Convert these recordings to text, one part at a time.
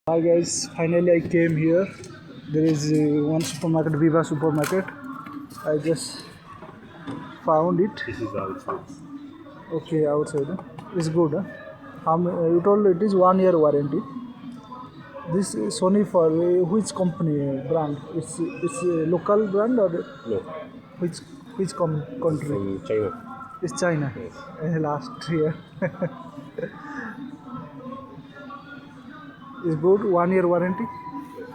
Hi guys, finally I came here. There is one supermarket, Viva supermarket. I just found it. This is how it looks. Okay, outside. It's good. Huh? You told it is 1 year warranty. This is Sony for which company brand? It's a local brand or No, which this is country? from China. It's China. Yes. Last year. It's good. 1 year warranty.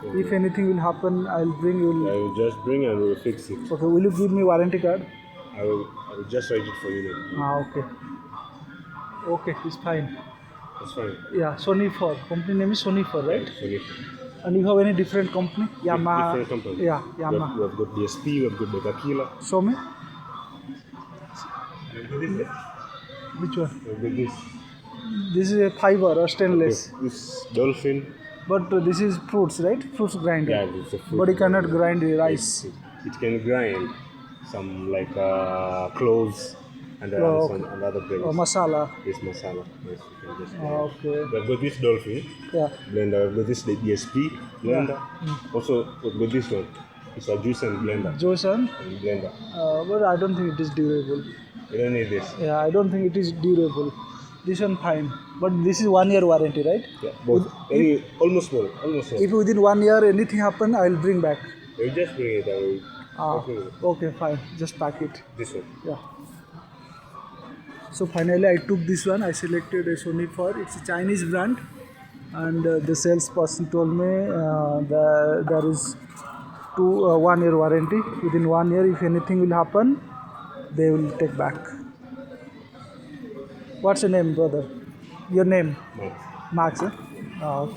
Yes, If anything will happen, I'll bring you. I will just bring and we'll fix it. Okay, will you give me warranty card? I will just write it for you now. Okay. Okay, it's fine. That's fine. Yeah, Sony 4. Company name is Sony 4, right? Yeah, Sony. And you have any different company? Yamaha. Different company. Yeah, We have Yamaha. got DSP, we have got Dekakila. Show me. We have got this. Which one? We have got this. This is a fiber or stainless. Okay, this Dolphin. But this is fruits, right? Fruits grinder. Yeah, it's a fruit. But it cannot grind the It, rice. it can grind some like cloves and Oh, okay. and other things. Or masala. This masala. Yes, you can just grind. Okay. We have got this Dolphin Yeah. blender. We've got this DSP blender. Also, we've got this one. It's a juice and blender. Joseon. And blender. But I don't think it is durable. You don't need this. Yeah, I don't think it is durable. This one fine. But this is 1 year warranty, right? Yeah, both. Almost all. Almost all. If within 1 year anything happen, I will bring back. You just bring it. Ah, bring it. okay, fine. Just pack it. This one. Yeah. So finally, I took this one. I selected a Sony 4. It's a Chinese brand, and the salesperson told me there is 1 year warranty. Within 1 year, if anything will happen, they will take back. What's your name, brother? Your name? Max. Max. Eh? Okay.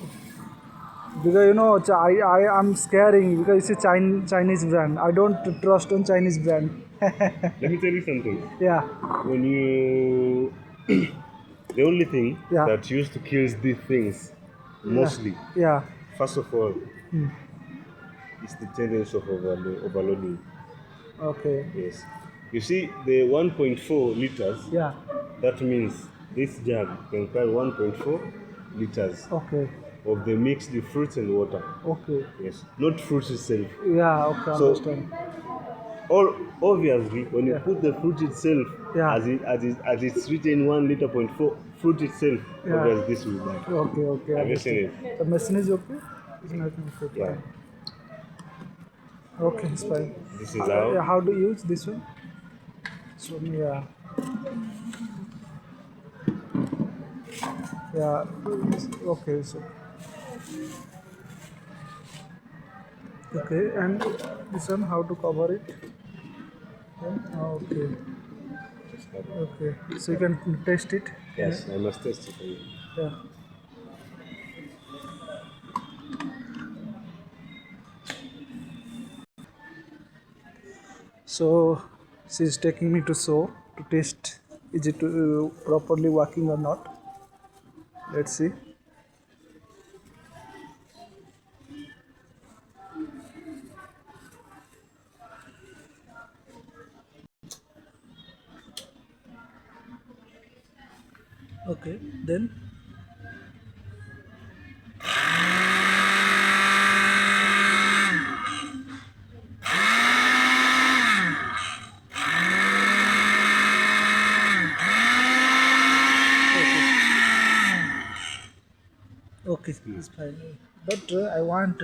Because I am scaring because it's a Chinese brand. I don't trust on Chinese brand. Let me tell you something. Yeah. When you, the only thing Yeah. that used to kill these things, mostly, Yeah. first of all, is the tendency of overloading. Okay. Yes. You see, the 1.4 liters. Yeah. That means this jug can carry 1.4 liters Okay. of the mixed fruits and water. Okay. Yes, not fruits itself. Yeah. Okay. So- Understand. Obviously, when you Yeah. put the fruit itself, Yeah. as it's written 1.4 fruit itself, Yeah. obviously this will be bad. Okay. Okay. Have you seen Understand. it? The machine is okay. It's not okay. Yeah. Okay. It's fine. This is how. How do you use this one? So yeah. Yeah. Okay. So. Okay. And this one, how to cover it? Okay. Okay. So you can test it. Yes, I must test it for you. Yeah. So she's taking me to show to test is it properly working or not. Let's see. Okay, then. Okay, it's fine. But I want